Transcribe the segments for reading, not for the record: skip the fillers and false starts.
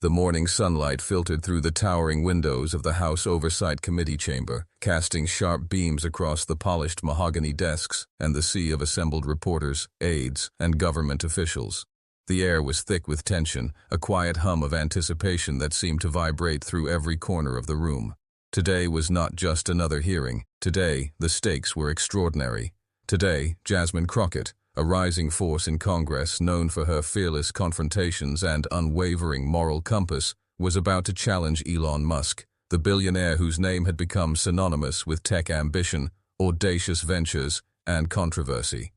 The morning sunlight filtered through the towering windows of the House Oversight Committee chamber, casting sharp beams across the polished mahogany desks and the sea of assembled reporters, aides, and government officials. The air was thick with tension, a quiet hum of anticipation that seemed to vibrate through every corner of the room. Today was not just another hearing. Today, the stakes were extraordinary. Today, Jasmine Crockett, a rising force in Congress known for her fearless confrontations and unwavering moral compass, was about to challenge Elon Musk, the billionaire whose name had become synonymous with tech ambition, audacious ventures, and controversy.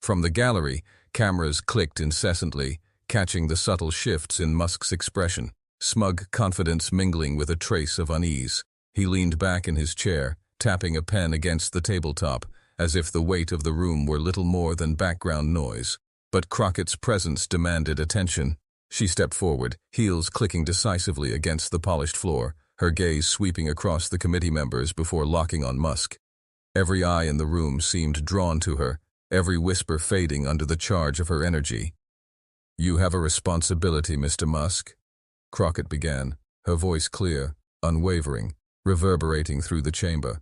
From the gallery, cameras clicked incessantly, catching the subtle shifts in Musk's expression, smug confidence mingling with a trace of unease. He leaned back in his chair, tapping a pen against the tabletop, as if the weight of the room were little more than background noise. But Crockett's presence demanded attention. She stepped forward, heels clicking decisively against the polished floor, her gaze sweeping across the committee members before locking on Musk. Every eye in the room seemed drawn to her, every whisper fading under the charge of her energy. "You have a responsibility, Mr. Musk," Crockett began, her voice clear, unwavering, reverberating through the chamber.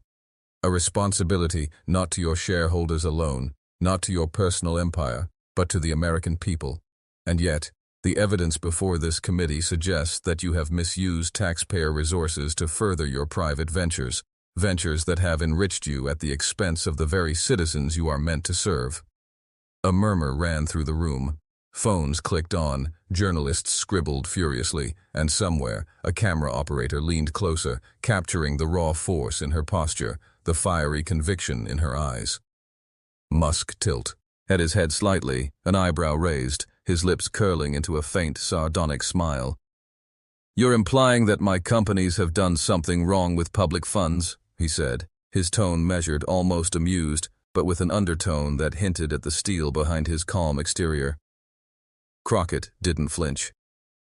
"A responsibility not to your shareholders alone, not to your personal empire, but to the American people. And yet, the evidence before this committee suggests that you have misused taxpayer resources to further your private ventures, ventures that have enriched you at the expense of the very citizens you are meant to serve." A murmur ran through the room. Phones clicked on, journalists scribbled furiously, and somewhere, a camera operator leaned closer, capturing the raw force in her posture, the fiery conviction in her eyes. Musk tilt, had his head slightly, an eyebrow raised, his lips curling into a faint, sardonic smile. "You're implying that my companies have done something wrong with public funds," he said, his tone measured, almost amused, but with an undertone that hinted at the steel behind his calm exterior. Crockett didn't flinch.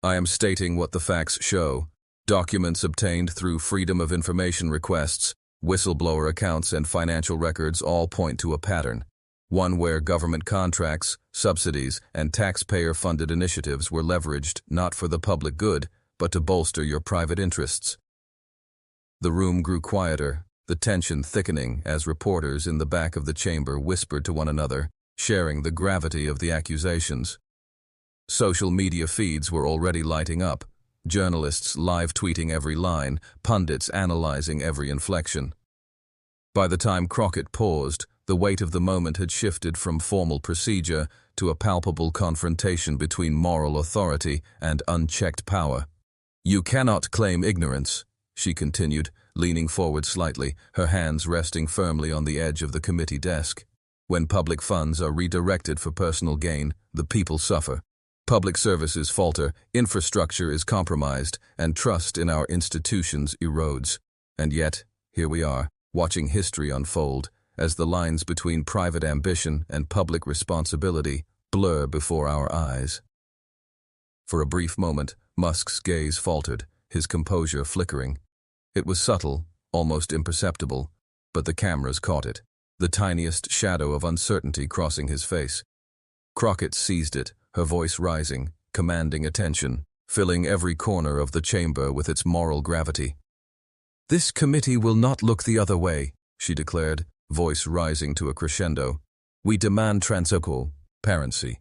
"I am stating what the facts show. Documents obtained through Freedom of Information requests, whistleblower accounts, and financial records all point to a pattern. One where government contracts, subsidies, and taxpayer-funded initiatives were leveraged not for the public good, but to bolster your private interests." The room grew quieter, the tension thickening as reporters in the back of the chamber whispered to one another, sharing the gravity of the accusations. Social media feeds were already lighting up, journalists live tweeting every line, pundits analyzing every inflection. By the time Crockett paused, the weight of the moment had shifted from formal procedure to a palpable confrontation between moral authority and unchecked power. "You cannot claim ignorance," she continued, leaning forward slightly, her hands resting firmly on the edge of the committee desk. "When public funds are redirected for personal gain, the people suffer. Public services falter, infrastructure is compromised, and trust in our institutions erodes. And yet, here we are, watching history unfold, as the lines between private ambition and public responsibility blur before our eyes." For a brief moment, Musk's gaze faltered, his composure flickering. It was subtle, almost imperceptible, but the cameras caught it, the tiniest shadow of uncertainty crossing his face. Crockett seized it, her voice rising, commanding attention, filling every corner of the chamber with its moral gravity. "This committee will not look the other way," she declared, voice rising to a crescendo. "We demand transparency.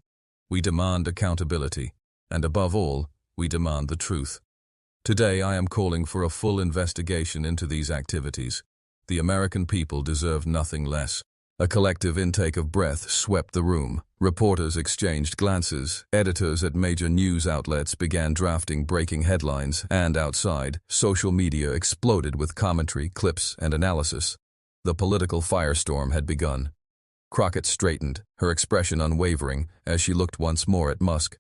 We demand accountability. And above all, we demand the truth. Today I am calling for a full investigation into these activities. The American people deserve nothing less." A collective intake of breath swept the room. Reporters exchanged glances, editors at major news outlets began drafting breaking headlines, and outside, social media exploded with commentary, clips, and analysis. The political firestorm had begun. Crockett straightened, her expression unwavering, as she looked once more at Musk.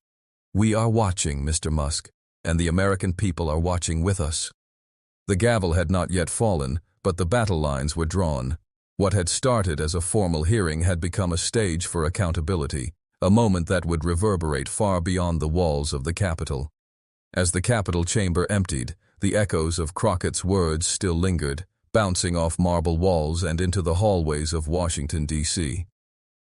"We are watching, Mr. Musk, and the American people are watching with us." The gavel had not yet fallen, but the battle lines were drawn. What had started as a formal hearing had become a stage for accountability, a moment that would reverberate far beyond the walls of the Capitol. As the Capitol chamber emptied, the echoes of Crockett's words still lingered, bouncing off marble walls and into the hallways of Washington, D.C.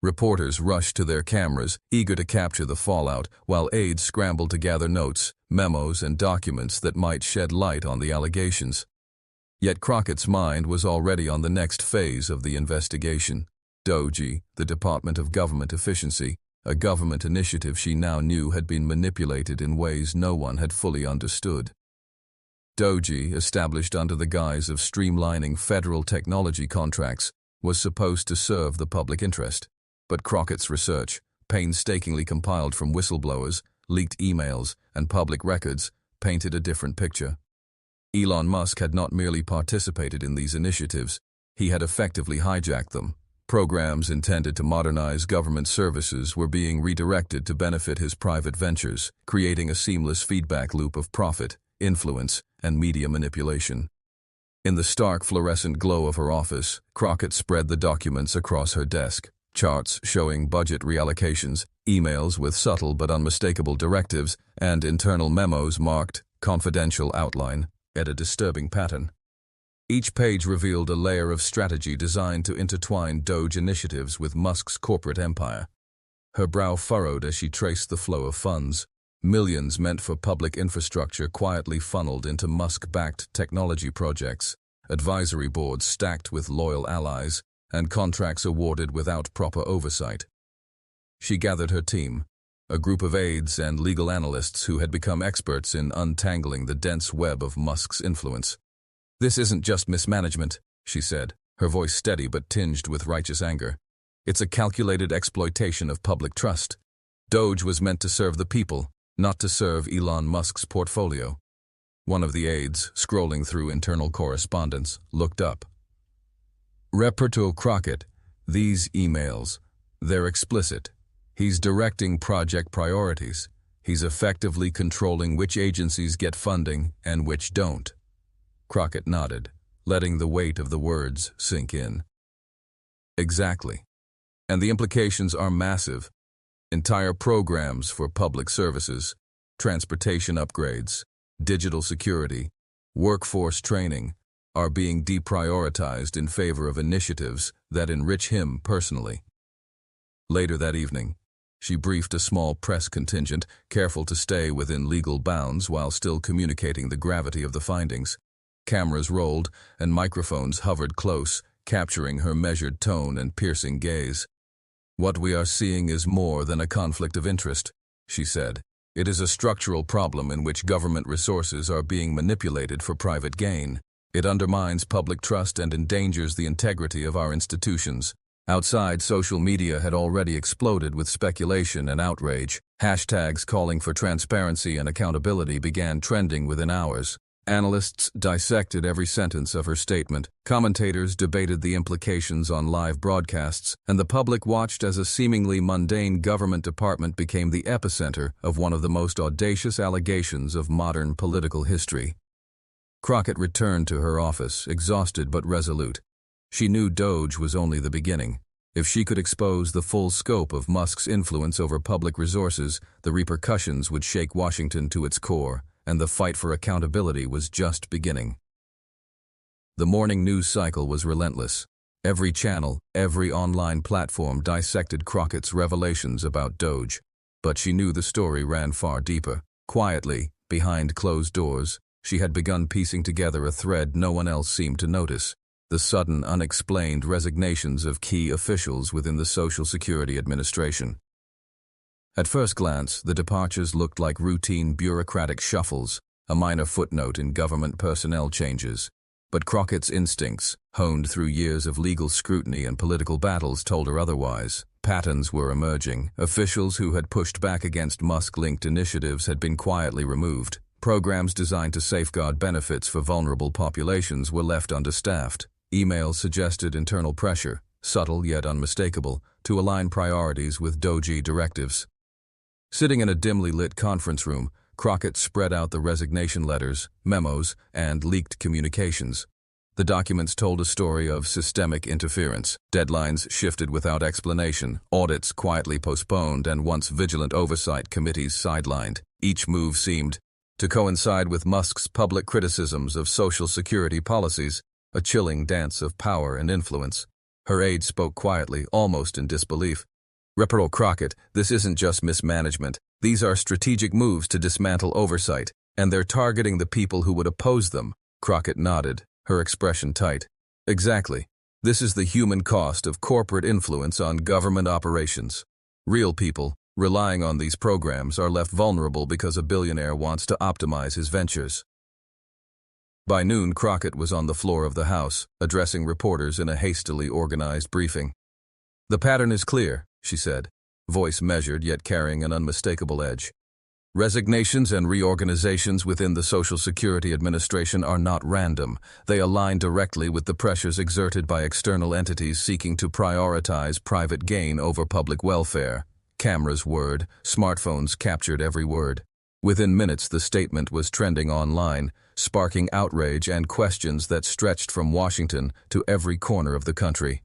Reporters rushed to their cameras, eager to capture the fallout, while aides scrambled to gather notes, memos, and documents that might shed light on the allegations. Yet Crockett's mind was already on the next phase of the investigation. DOGE, the Department of Government Efficiency, a government initiative she now knew had been manipulated in ways no one had fully understood. DOGE, established under the guise of streamlining federal technology contracts, was supposed to serve the public interest. But Crockett's research, painstakingly compiled from whistleblowers, leaked emails, and public records, painted a different picture. Elon Musk had not merely participated in these initiatives, he had effectively hijacked them. Programs intended to modernize government services were being redirected to benefit his private ventures, creating a seamless feedback loop of profit, influence, and media manipulation. In the stark fluorescent glow of her office, Crockett spread the documents across her desk. Charts showing budget reallocations, emails with subtle but unmistakable directives, and internal memos marked confidential outline at a disturbing pattern. Each page revealed a layer of strategy designed to intertwine DOGE initiatives with Musk's corporate empire. Her brow furrowed as she traced the flow of funds. Millions meant for public infrastructure quietly funneled into Musk-backed technology projects, advisory boards stacked with loyal allies, and contracts awarded without proper oversight. She gathered her team, a group of aides and legal analysts who had become experts in untangling the dense web of Musk's influence. "This isn't just mismanagement," she said, her voice steady but tinged with righteous anger. "It's a calculated exploitation of public trust. DOGE was meant to serve the people, not to serve Elon Musk's portfolio." One of the aides, scrolling through internal correspondence, looked up. "Reporter Crockett, these emails, they're explicit. He's directing project priorities. He's effectively controlling which agencies get funding and which don't." Crockett nodded, letting the weight of the words sink in. "Exactly. And the implications are massive. Entire programs for public services, transportation upgrades, digital security, workforce training, are being deprioritized in favor of initiatives that enrich him personally." Later that evening, she briefed a small press contingent, careful to stay within legal bounds while still communicating the gravity of the findings. Cameras rolled, and microphones hovered close, capturing her measured tone and piercing gaze. "What we are seeing is more than a conflict of interest," she said. "It is a structural problem in which government resources are being manipulated for private gain. It undermines public trust and endangers the integrity of our institutions." Outside, social media had already exploded with speculation and outrage. Hashtags calling for transparency and accountability began trending within hours. Analysts dissected every sentence of her statement, commentators debated the implications on live broadcasts, and the public watched as a seemingly mundane government department became the epicenter of one of the most audacious allegations of modern political history. Crockett returned to her office, exhausted but resolute. She knew DOGE was only the beginning. If she could expose the full scope of Musk's influence over public resources, the repercussions would shake Washington to its core, and the fight for accountability was just beginning. The morning news cycle was relentless. Every channel, every online platform dissected Crockett's revelations about DOGE. But she knew the story ran far deeper. Quietly, behind closed doors, she had begun piecing together a thread no one else seemed to notice: the sudden, unexplained resignations of key officials within the Social Security Administration. At first glance, the departures looked like routine bureaucratic shuffles, a minor footnote in government personnel changes. But Crockett's instincts, honed through years of legal scrutiny and political battles, told her otherwise. Patterns were emerging. Officials who had pushed back against Musk-linked initiatives had been quietly removed. Programs designed to safeguard benefits for vulnerable populations were left understaffed. Emails suggested internal pressure, subtle yet unmistakable, to align priorities with DOGE directives. Sitting in a dimly lit conference room, Crockett spread out the resignation letters, memos, and leaked communications. The documents told a story of systemic interference. Deadlines shifted without explanation, audits quietly postponed, and once vigilant oversight committees sidelined. Each move seemed to coincide with Musk's public criticisms of Social Security policies, a chilling dance of power and influence. Her aide spoke quietly, almost in disbelief. Reparal Crockett, this isn't just mismanagement. These are strategic moves to dismantle oversight, and they're targeting the people who would oppose them. Crockett nodded, her expression tight. Exactly. This is the human cost of corporate influence on government operations. Real people, relying on these programs, are left vulnerable because a billionaire wants to optimize his ventures. By noon, Crockett was on the floor of the House, addressing reporters in a hastily organized briefing. "The pattern is clear," she said, voice measured yet carrying an unmistakable edge. "Resignations and reorganizations within the Social Security Administration are not random. They align directly with the pressures exerted by external entities seeking to prioritize private gain over public welfare." Cameras whirred, smartphones captured every word. Within minutes, the statement was trending online, sparking outrage and questions that stretched from Washington to every corner of the country.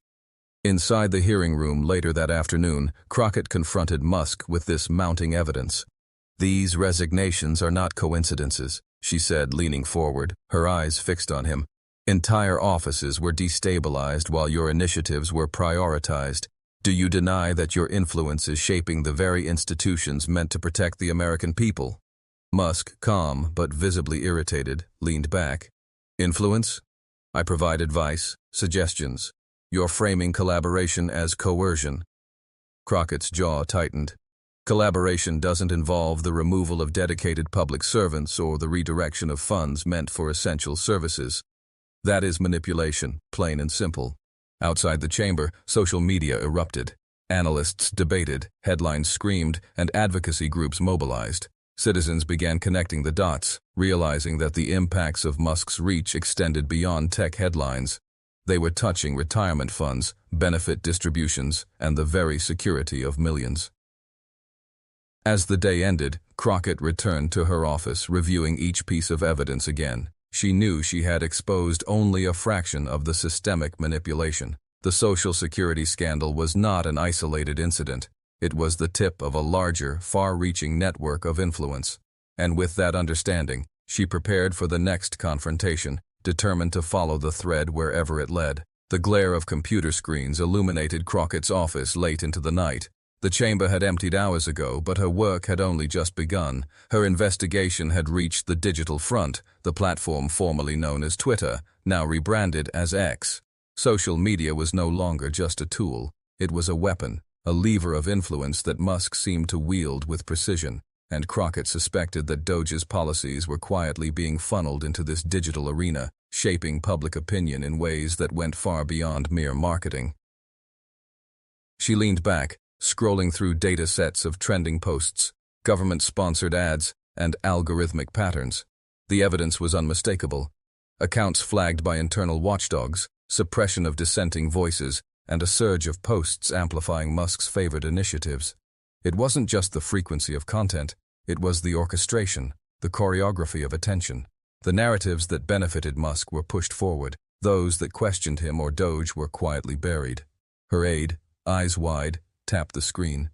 Inside the hearing room later that afternoon, Crockett confronted Musk with this mounting evidence. "These resignations are not coincidences," she said, leaning forward, her eyes fixed on him. "Entire offices were destabilized while your initiatives were prioritized. Do you deny that your influence is shaping the very institutions meant to protect the American people?" Musk, calm but visibly irritated, leaned back. "Influence? I provide advice, suggestions. You're framing collaboration as coercion." Crockett's jaw tightened. Collaboration doesn't involve the removal of dedicated public servants or the redirection of funds meant for essential services. That is manipulation, plain and simple. Outside the chamber, social media erupted. Analysts debated, headlines screamed, and advocacy groups mobilized. Citizens began connecting the dots, realizing that the impacts of Musk's reach extended beyond tech headlines. They were touching retirement funds, benefit distributions, and the very security of millions. As the day ended, Crockett returned to her office, reviewing each piece of evidence again. She knew she had exposed only a fraction of the systemic manipulation. The Social Security scandal was not an isolated incident. It was the tip of a larger, far-reaching network of influence. And with that understanding, she prepared for the next confrontation, determined to follow the thread wherever it led. The glare of computer screens illuminated Crockett's office late into the night. The chamber had emptied hours ago, but her work had only just begun. Her investigation had reached the digital front, the platform formerly known as Twitter, now rebranded as X. Social media was no longer just a tool. It was a weapon, a lever of influence that Musk seemed to wield with precision, and Crockett suspected that Doge's policies were quietly being funneled into this digital arena, shaping public opinion in ways that went far beyond mere marketing. She leaned back, scrolling through data sets of trending posts, government-sponsored ads, and algorithmic patterns. The evidence was unmistakable. Accounts flagged by internal watchdogs, suppression of dissenting voices, and a surge of posts amplifying Musk's favored initiatives. It wasn't just the frequency of content, it was the orchestration, the choreography of attention. The narratives that benefited Musk were pushed forward, those that questioned him or Doge were quietly buried. Her aide, eyes wide, tapped the screen.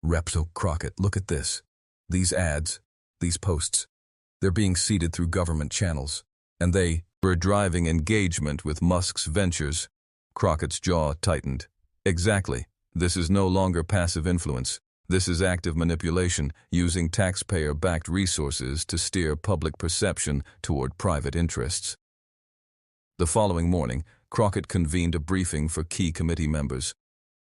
"Reparal Crockett, look at this. These ads, these posts, they're being seeded through government channels, and they were driving engagement with Musk's ventures." Crockett's jaw tightened. "Exactly. This is no longer passive influence. This is active manipulation, using taxpayer-backed resources to steer public perception toward private interests." The following morning, Crockett convened a briefing for key committee members.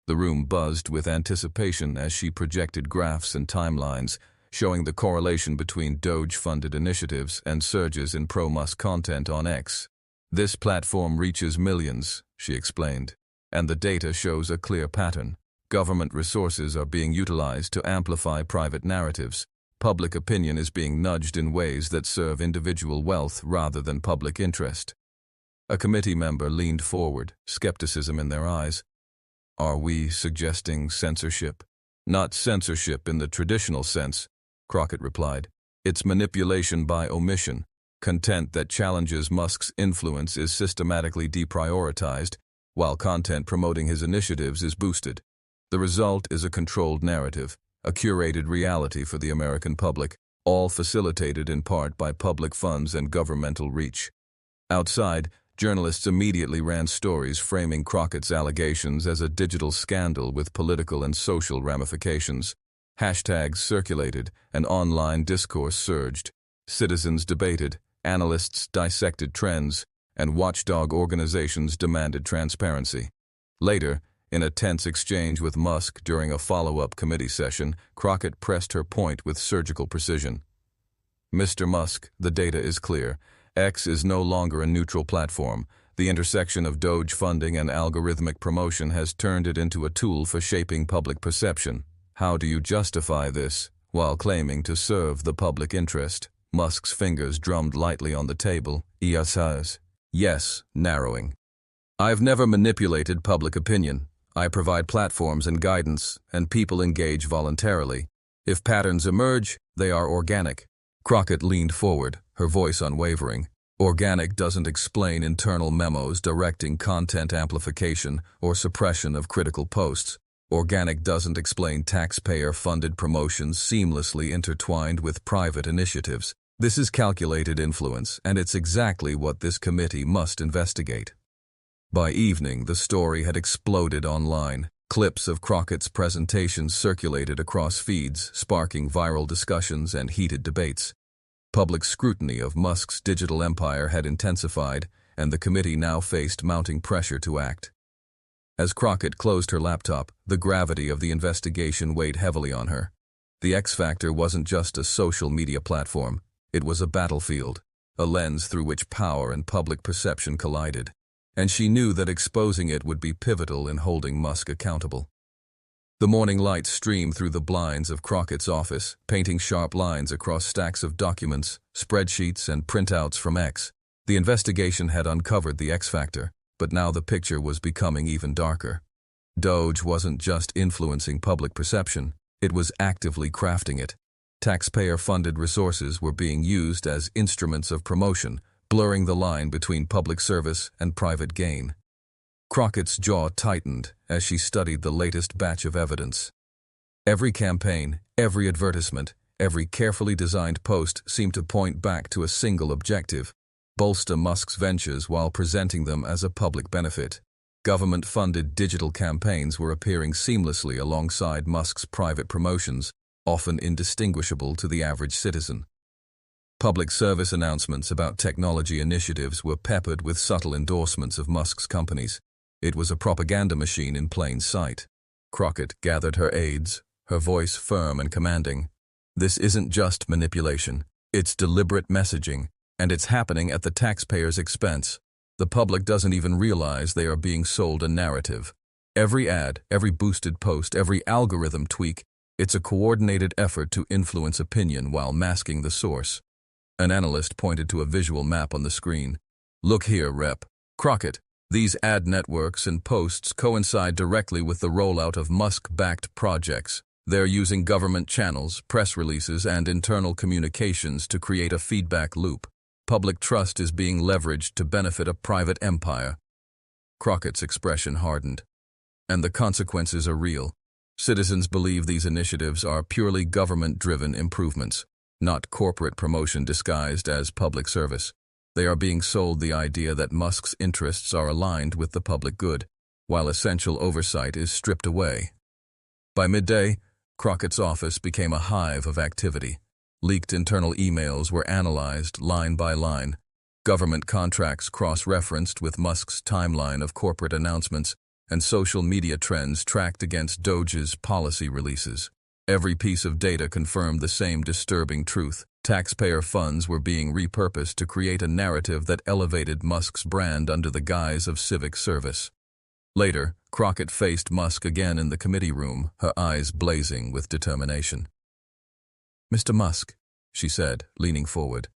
The room buzzed with anticipation as she projected graphs and timelines, showing the correlation between Doge-funded initiatives and surges in pro-Musk content on X. "This platform reaches millions," she explained, "and the data shows a clear pattern. Government resources are being utilized to amplify private narratives. Public opinion is being nudged in ways that serve individual wealth rather than public interest." A committee member leaned forward, skepticism in their eyes. "Are we suggesting censorship?" "Not censorship in the traditional sense," Crockett replied. "It's manipulation by omission. Content that challenges Musk's influence is systematically deprioritized, while content promoting his initiatives is boosted. The result is a controlled narrative, a curated reality for the American public, all facilitated in part by public funds and governmental reach." Outside, Journalists immediately ran stories framing Crockett's allegations as a digital scandal with political and social ramifications. Hashtags circulated, and online discourse surged. Citizens debated, analysts dissected trends, and watchdog organizations demanded transparency. Later, in a tense exchange with Musk during a follow-up committee session, Crockett pressed her point with surgical precision. Mr. Musk, the data is clear. X is no longer a neutral platform. The intersection of Doge funding and algorithmic promotion has turned it into a tool for shaping public perception. How do you justify this, while claiming to serve the public interest? Musk's fingers drummed lightly on the table. Yes, narrowing. I've never manipulated public opinion. I provide platforms and guidance, and people engage voluntarily. If patterns emerge, they are organic. Crockett leaned forward, her voice unwavering. Organic doesn't explain internal memos directing content amplification or suppression of critical posts. Organic doesn't explain taxpayer-funded promotions seamlessly intertwined with private initiatives. This is calculated influence, and it's exactly what this committee must investigate. By evening, the story had exploded online. Clips of Crockett's presentations circulated across feeds, sparking viral discussions and heated debates. Public scrutiny of Musk's digital empire had intensified, and the committee now faced mounting pressure to act. As Crockett closed her laptop, the gravity of the investigation weighed heavily on her. The X Factor wasn't just a social media platform. It was a battlefield, a lens through which power and public perception collided. And she knew that exposing it would be pivotal in holding Musk accountable. The morning light streamed through the blinds of Crockett's office, painting sharp lines across stacks of documents, spreadsheets, and printouts from X. The investigation had uncovered the X Factor, but now the picture was becoming even darker. Doge wasn't just influencing public perception, it was actively crafting it. Taxpayer-funded resources were being used as instruments of promotion, blurring the line between public service and private gain. Crockett's jaw tightened as she studied the latest batch of evidence. Every campaign, every advertisement, every carefully designed post seemed to point back to a single objective: bolster Musk's ventures while presenting them as a public benefit. Government-funded digital campaigns were appearing seamlessly alongside Musk's private promotions, often indistinguishable to the average citizen. Public service announcements about technology initiatives were peppered with subtle endorsements of Musk's companies. It was a propaganda machine in plain sight. Crockett gathered her aides, her voice firm and commanding. This isn't just manipulation. It's deliberate messaging, and it's happening at the taxpayer's expense. The public doesn't even realize they are being sold a narrative. Every ad, every boosted post, every algorithm tweak, it's a coordinated effort to influence opinion while masking the source. An analyst pointed to a visual map on the screen. Look here, Rep. Crockett. These ad networks and posts coincide directly with the rollout of Musk-backed projects. They're using government channels, press releases, and internal communications to create a feedback loop. Public trust is being leveraged to benefit a private empire. Crockett's expression hardened. And the consequences are real. Citizens believe these initiatives are purely government-driven improvements, not corporate promotion disguised as public service. They are being sold the idea that Musk's interests are aligned with the public good, while essential oversight is stripped away. By midday, Crockett's office became a hive of activity. Leaked internal emails were analyzed line by line. Government contracts cross-referenced with Musk's timeline of corporate announcements, and social media trends tracked against Doge's policy releases. Every piece of data confirmed the same disturbing truth. Taxpayer funds were being repurposed to create a narrative that elevated Musk's brand under the guise of civic service. Later, Crockett faced Musk again in the committee room, her eyes blazing with determination. "Mr. Musk," she said, leaning forward,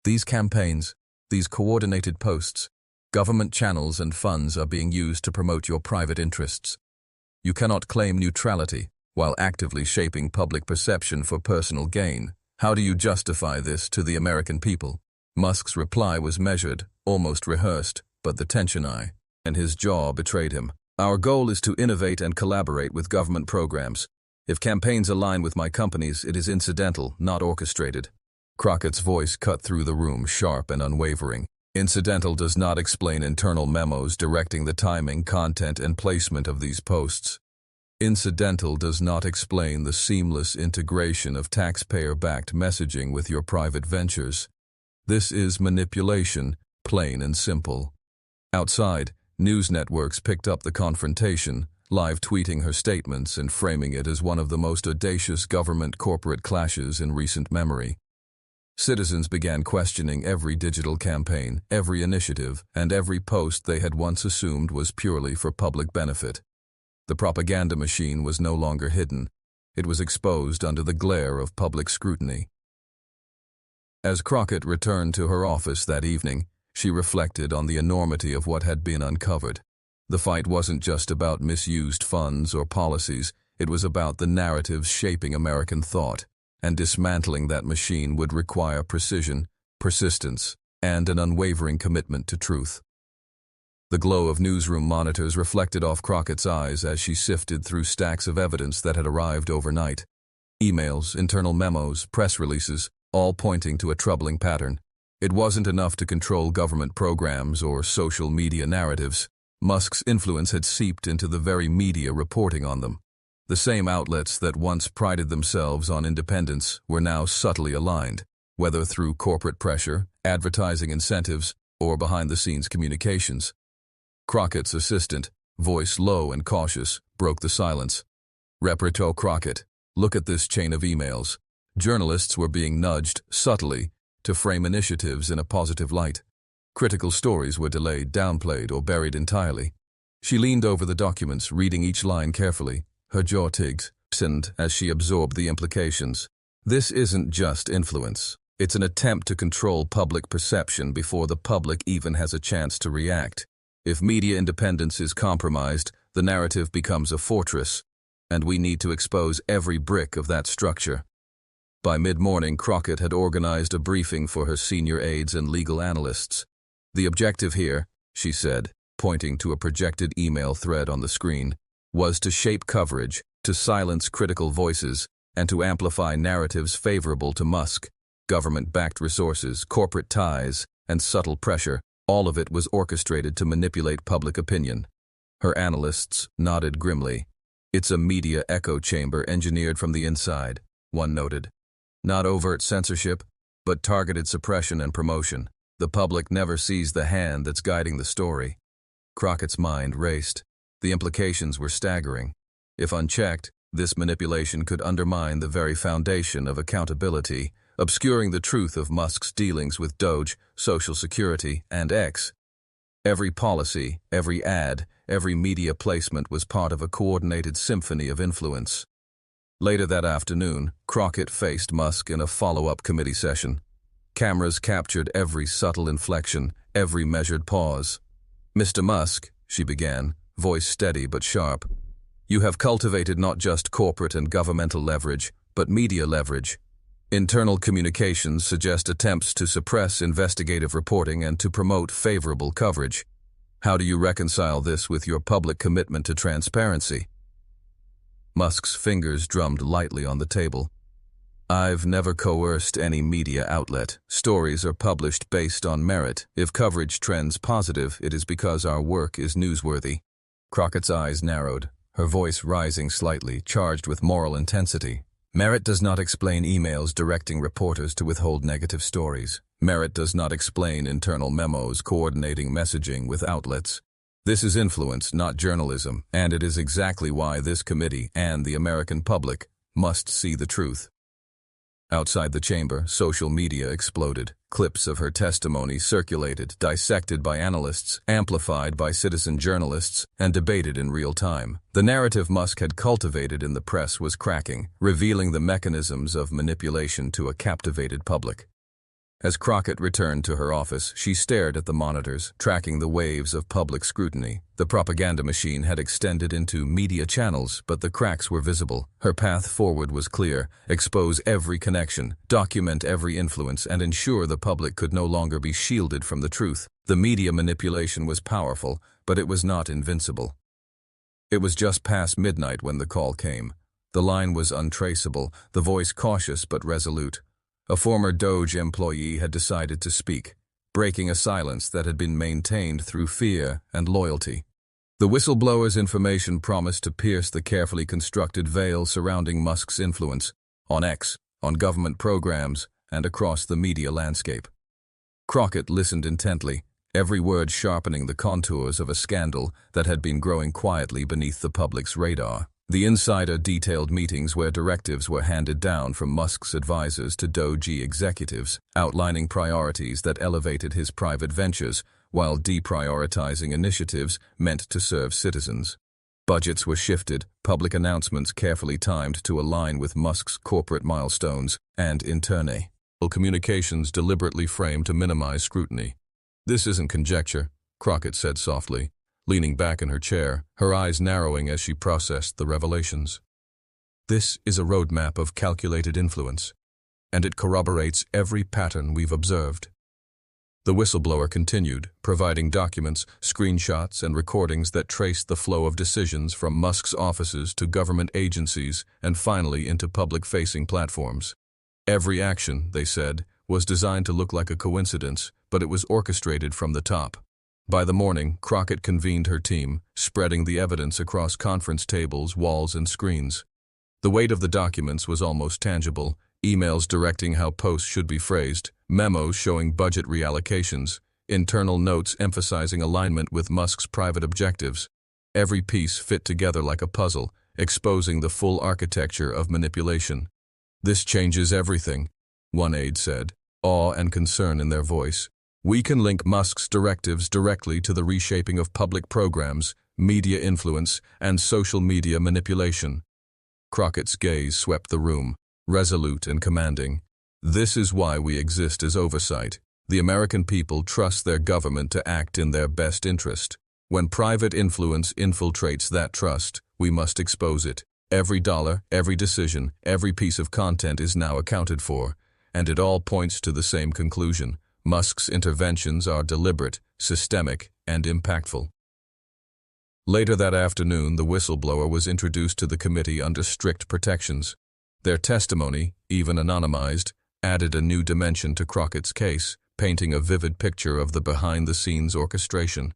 "these campaigns, these coordinated posts, government channels and funds are being used to promote your private interests. You cannot claim neutrality while actively shaping public perception for personal gain. How do you justify this to the American people?" Musk's reply was measured, almost rehearsed, but the tension and his jaw betrayed him. "Our goal is to innovate and collaborate with government programs. If campaigns align with my companies, it is incidental, not orchestrated." Crockett's voice cut through the room, sharp and unwavering. Incidental does not explain internal memos directing the timing, content, and placement of these posts. Incidental does not explain the seamless integration of taxpayer-backed messaging with your private ventures. This is manipulation, plain and simple. Outside, news networks picked up the confrontation, live tweeting her statements and framing it as one of the most audacious government-corporate clashes in recent memory. Citizens began questioning every digital campaign, every initiative, and every post they had once assumed was purely for public benefit. The propaganda machine was no longer hidden. It was exposed under the glare of public scrutiny. As Crockett returned to her office that evening, she reflected on the enormity of what had been uncovered. The fight wasn't just about misused funds or policies, it was about the narratives shaping American thought, and dismantling that machine would require precision, persistence, and an unwavering commitment to truth. The glow of newsroom monitors reflected off Crockett's eyes as she sifted through stacks of evidence that had arrived overnight. Emails, internal memos, press releases, all pointing to a troubling pattern. It wasn't enough to control government programs or social media narratives. Musk's influence had seeped into the very media reporting on them. The same outlets that once prided themselves on independence were now subtly aligned, whether through corporate pressure, advertising incentives, or behind-the-scenes communications. Crockett's assistant, voice low and cautious, broke the silence. "Reperto Crockett, look at this chain of emails." Journalists were being nudged, subtly, to frame initiatives in a positive light. Critical stories were delayed, downplayed, or buried entirely. She leaned over the documents, reading each line carefully, her jaw tightened as she absorbed the implications. This isn't just influence. It's an attempt to control public perception before the public even has a chance to react. If media independence is compromised, the narrative becomes a fortress, and we need to expose every brick of that structure. By mid-morning, Crockett had organized a briefing for her senior aides and legal analysts. "The objective here," she said, pointing to a projected email thread on the screen, "was to shape coverage, to silence critical voices, and to amplify narratives favorable to Musk. Government-backed resources, corporate ties, and subtle pressure, all of it was orchestrated to manipulate public opinion." Her analysts nodded grimly. "It's a media echo chamber engineered from the inside," one noted. "Not overt censorship, but targeted suppression and promotion. The public never sees the hand that's guiding the story." Crockett's mind raced. The implications were staggering. If unchecked, this manipulation could undermine the very foundation of accountability, obscuring the truth of Musk's dealings with Doge, Social Security, and X. Every policy, every ad, every media placement was part of a coordinated symphony of influence. Later that afternoon, Crockett faced Musk in a follow-up committee session. Cameras captured every subtle inflection, every measured pause. "Mr. Musk," she began, voice steady but sharp, "you have cultivated not just corporate and governmental leverage, but media leverage. Internal communications suggest attempts to suppress investigative reporting and to promote favorable coverage. How do you reconcile this with your public commitment to transparency?" Musk's fingers drummed lightly on the table. "I've never coerced any media outlet. Stories are published based on merit. If coverage trends positive, it is because our work is newsworthy." Crockett's eyes narrowed, her voice rising slightly, charged with moral intensity. "Merit does not explain emails directing reporters to withhold negative stories. Merit does not explain internal memos coordinating messaging with outlets. This is influence, not journalism, and it is exactly why this committee and the American public must see the truth." Outside the chamber, social media exploded. Clips of her testimony circulated, dissected by analysts, amplified by citizen journalists, and debated in real time. The narrative Musk had cultivated in the press was cracking, revealing the mechanisms of manipulation to a captivated public. As Crockett returned to her office, she stared at the monitors, tracking the waves of public scrutiny. The propaganda machine had extended into media channels, but the cracks were visible. Her path forward was clear: expose every connection, document every influence, and ensure the public could no longer be shielded from the truth. The media manipulation was powerful, but it was not invincible. It was just past midnight when the call came. The line was untraceable, the voice cautious but resolute. A former Doge employee had decided to speak. breaking a silence that had been maintained through fear and loyalty. The whistleblower's information promised to pierce the carefully constructed veil surrounding Musk's influence on X, on government programs, and across the media landscape. Crockett listened intently, every word sharpening the contours of a scandal that had been growing quietly beneath the public's radar. The insider detailed meetings where directives were handed down from Musk's advisors to Doge executives, outlining priorities that elevated his private ventures while deprioritizing initiatives meant to serve citizens. Budgets were shifted, public announcements carefully timed to align with Musk's corporate milestones, and internal communications deliberately framed to minimize scrutiny. "This isn't conjecture," Crockett said softly, leaning back in her chair, her eyes narrowing as she processed the revelations. "This is a roadmap of calculated influence, and it corroborates every pattern we've observed." The whistleblower continued, providing documents, screenshots, and recordings that traced the flow of decisions from Musk's offices to government agencies and finally into public-facing platforms. Every action, they said, was designed to look like a coincidence, but it was orchestrated from the top. By the morning, Crockett convened her team, spreading the evidence across conference tables, walls, and screens. The weight of the documents was almost tangible: emails directing how posts should be phrased, memos showing budget reallocations, internal notes emphasizing alignment with Musk's private objectives. Every piece fit together like a puzzle, exposing the full architecture of manipulation. "This changes everything," one aide said, awe and concern in their voice. "We can link Musk's directives directly to the reshaping of public programs, media influence, and social media manipulation." Crockett's gaze swept the room, resolute and commanding. "This is why we exist as oversight. The American people trust their government to act in their best interest. When private influence infiltrates that trust, we must expose it. Every dollar, every decision, every piece of content is now accounted for, and it all points to the same conclusion: Musk's interventions are deliberate, systemic, and impactful." Later that afternoon, the whistleblower was introduced to the committee under strict protections. Their testimony, even anonymized, added a new dimension to Crockett's case, painting a vivid picture of the behind-the-scenes orchestration.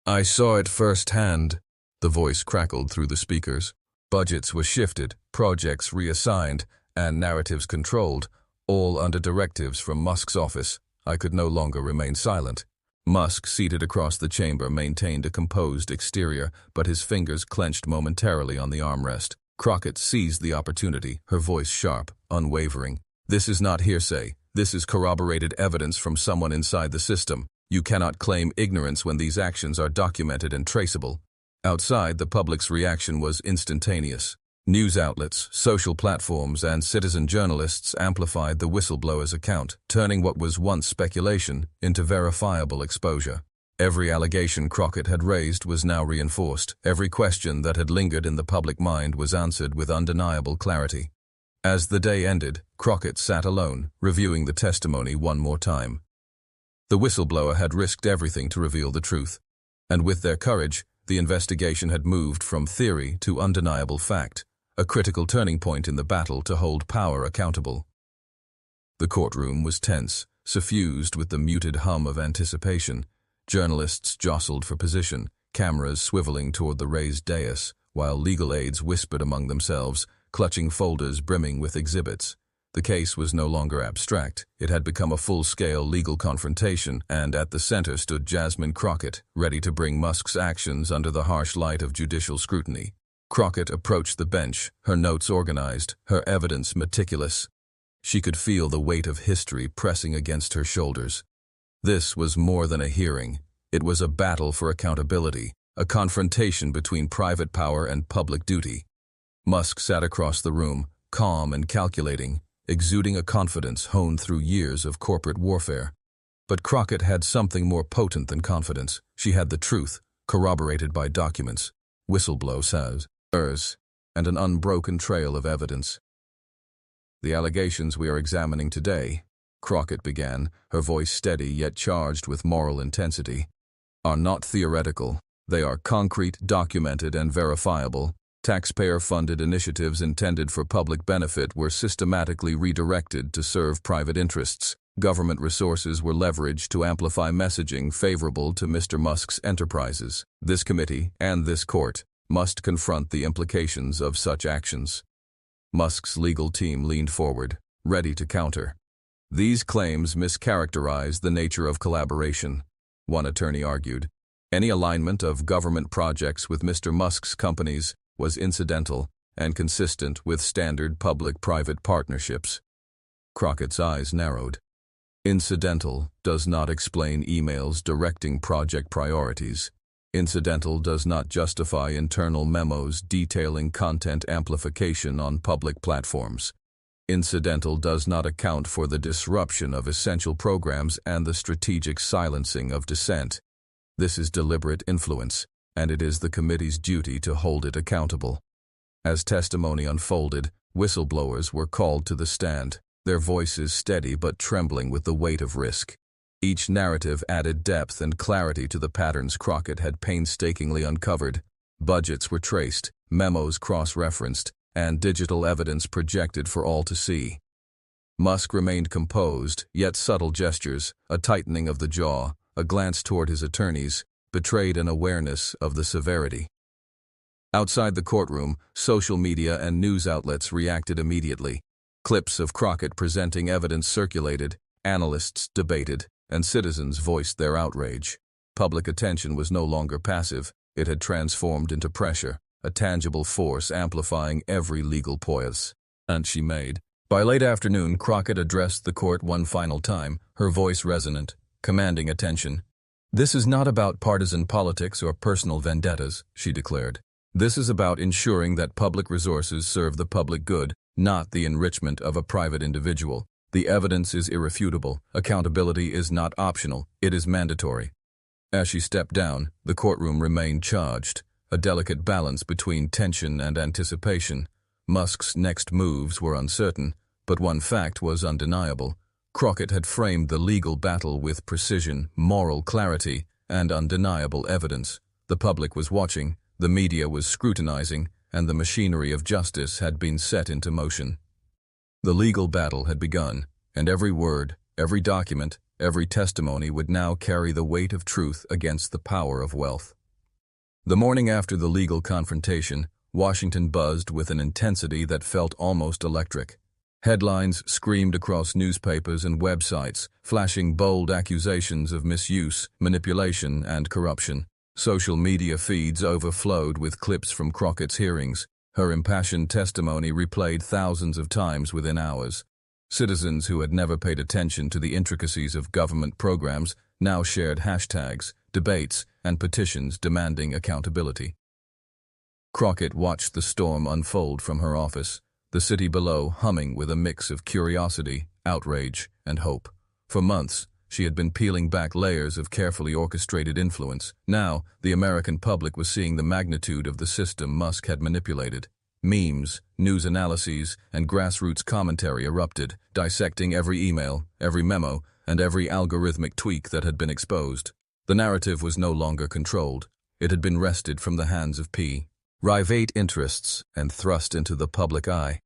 "I saw it firsthand," the voice crackled through the speakers. "Budgets were shifted, projects reassigned, and narratives controlled, all under directives from Musk's office. I could no longer remain silent." Musk, seated across the chamber, maintained a composed exterior, but his fingers clenched momentarily on the armrest. Crockett seized the opportunity, her voice sharp, unwavering. "This is not hearsay. This is corroborated evidence from someone inside the system. You cannot claim ignorance when these actions are documented and traceable." Outside, the public's reaction was instantaneous. News outlets, social platforms, and citizen journalists amplified the whistleblower's account, turning what was once speculation into verifiable exposure. Every allegation Crockett had raised was now reinforced. Every question that had lingered in the public mind was answered with undeniable clarity. As the day ended, Crockett sat alone, reviewing the testimony one more time. The whistleblower had risked everything to reveal the truth, and with their courage, the investigation had moved from theory to undeniable fact, a critical turning point in the battle to hold power accountable. The courtroom was tense, suffused with the muted hum of anticipation. Journalists jostled for position, cameras swiveling toward the raised dais, while legal aides whispered among themselves, clutching folders brimming with exhibits. The case was no longer abstract. It had become a full-scale legal confrontation, and at the center stood Jasmine Crockett, ready to bring Musk's actions under the harsh light of judicial scrutiny. Crockett approached the bench, her notes organized, her evidence meticulous. She could feel the weight of history pressing against her shoulders. This was more than a hearing. It was a battle for accountability, a confrontation between private power and public duty. Musk sat across the room, calm and calculating, exuding a confidence honed through years of corporate warfare. But Crockett had something more potent than confidence. She had the truth, corroborated by documents, whistleblower says, and an unbroken trail of evidence. "The allegations we are examining today," Crockett began, her voice steady yet charged with moral intensity, "are not theoretical. They are concrete, documented, and verifiable. Taxpayer-funded initiatives intended for public benefit were systematically redirected to serve private interests. Government resources were leveraged to amplify messaging favorable to Mr. Musk's enterprises. This committee and this court must confront the implications of such actions. Musk's legal team leaned forward, ready to counter. These claims mischaracterize the nature of collaboration, one attorney argued. Any alignment of government projects with Mr. Musk's companies was incidental and consistent with standard public-private partnerships. Crockett's eyes narrowed. Incidental does not explain emails directing project priorities. Incidental does not justify internal memos detailing content amplification on public platforms. Incidental does not account for the disruption of essential programs and the strategic silencing of dissent. This is deliberate influence, and it is the committee's duty to hold it accountable. As testimony unfolded, whistleblowers were called to the stand, their voices steady but trembling with the weight of risk. Each narrative added depth and clarity to the patterns Crockett had painstakingly uncovered. Budgets were traced, memos cross-referenced, and digital evidence projected for all to see. Musk remained composed, yet subtle gestures, a tightening of the jaw, a glance toward his attorneys, betrayed an awareness of the severity. Outside the courtroom, social media and news outlets reacted immediately. Clips of Crockett presenting evidence circulated, analysts debated, and citizens voiced their outrage. Public attention was no longer passive, it had transformed into pressure, a tangible force amplifying every legal point she made. By late afternoon, Crockett addressed the court one final time, her voice resonant, commanding attention. "This is not about partisan politics or personal vendettas," she declared. "This is about ensuring that public resources serve the public good, not the enrichment of a private individual. The evidence is irrefutable. Accountability is not optional, it is mandatory." As she stepped down, the courtroom remained charged, a delicate balance between tension and anticipation. Musk's next moves were uncertain, but one fact was undeniable. Crockett had framed the legal battle with precision, moral clarity, and undeniable evidence. The public was watching, the media was scrutinizing, and the machinery of justice had been set into motion. The legal battle had begun, and every word, every document, every testimony would now carry the weight of truth against the power of wealth. The morning after the legal confrontation, Washington buzzed with an intensity that felt almost electric. Headlines screamed across newspapers and websites, flashing bold accusations of misuse, manipulation, and corruption. Social media feeds overflowed with clips from Crockett's hearings, her impassioned testimony replayed thousands of times within hours. Citizens who had never paid attention to the intricacies of government programs now shared hashtags, debates, and petitions demanding accountability. Crockett watched the storm unfold from her office, the city below humming with a mix of curiosity, outrage, and hope. For months, she had been peeling back layers of carefully orchestrated influence. Now, the American public was seeing the magnitude of the system Musk had manipulated. Memes, news analyses, and grassroots commentary erupted, dissecting every email, every memo, and every algorithmic tweak that had been exposed. The narrative was no longer controlled. It had been wrested from the hands of private interests and thrust into the public eye.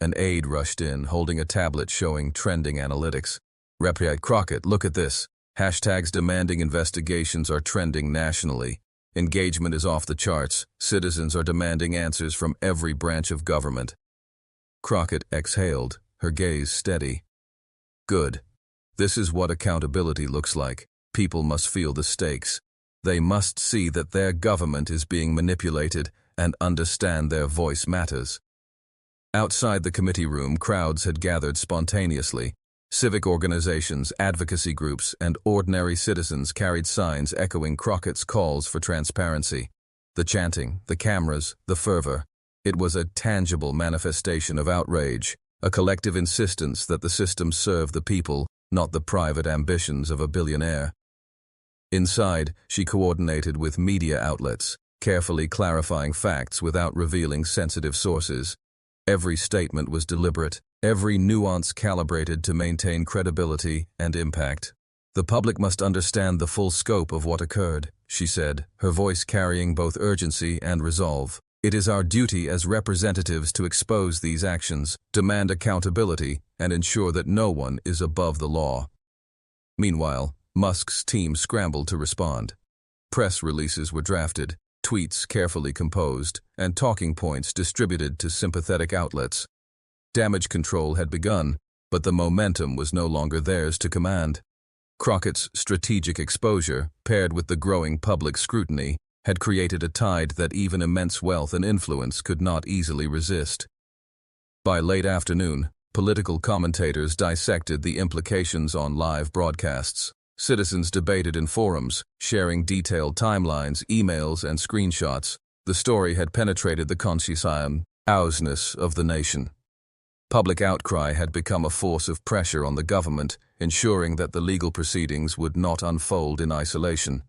An aide rushed in, holding a tablet showing trending analytics. "Representative Crockett, look at this. Hashtags demanding investigations are trending nationally. Engagement is off the charts. Citizens are demanding answers from every branch of government." Crockett exhaled, her gaze steady. "Good. This is what accountability looks like. People must feel the stakes. They must see that their government is being manipulated and understand their voice matters." Outside the committee room, crowds had gathered spontaneously. Civic organizations, advocacy groups, and ordinary citizens carried signs echoing Crockett's calls for transparency. The chanting, the cameras, the fervor. It was a tangible manifestation of outrage, a collective insistence that the system serve the people, not the private ambitions of a billionaire. Inside, she coordinated with media outlets, carefully clarifying facts without revealing sensitive sources. Every statement was deliberate, every nuance calibrated to maintain credibility and impact. "The public must understand the full scope of what occurred," she said, her voice carrying both urgency and resolve. "It is our duty as representatives to expose these actions, demand accountability, and ensure that no one is above the law." Meanwhile, Musk's team scrambled to respond. Press releases were drafted, tweets carefully composed, and talking points distributed to sympathetic outlets. Damage control had begun, but the momentum was no longer theirs to command. Crockett's strategic exposure, paired with the growing public scrutiny, had created a tide that even immense wealth and influence could not easily resist. By late afternoon, political commentators dissected the implications on live broadcasts. Citizens debated in forums, sharing detailed timelines, emails, and screenshots. The story had penetrated the conscientiousness of the nation. Public outcry had become a force of pressure on the government, ensuring that the legal proceedings would not unfold in isolation.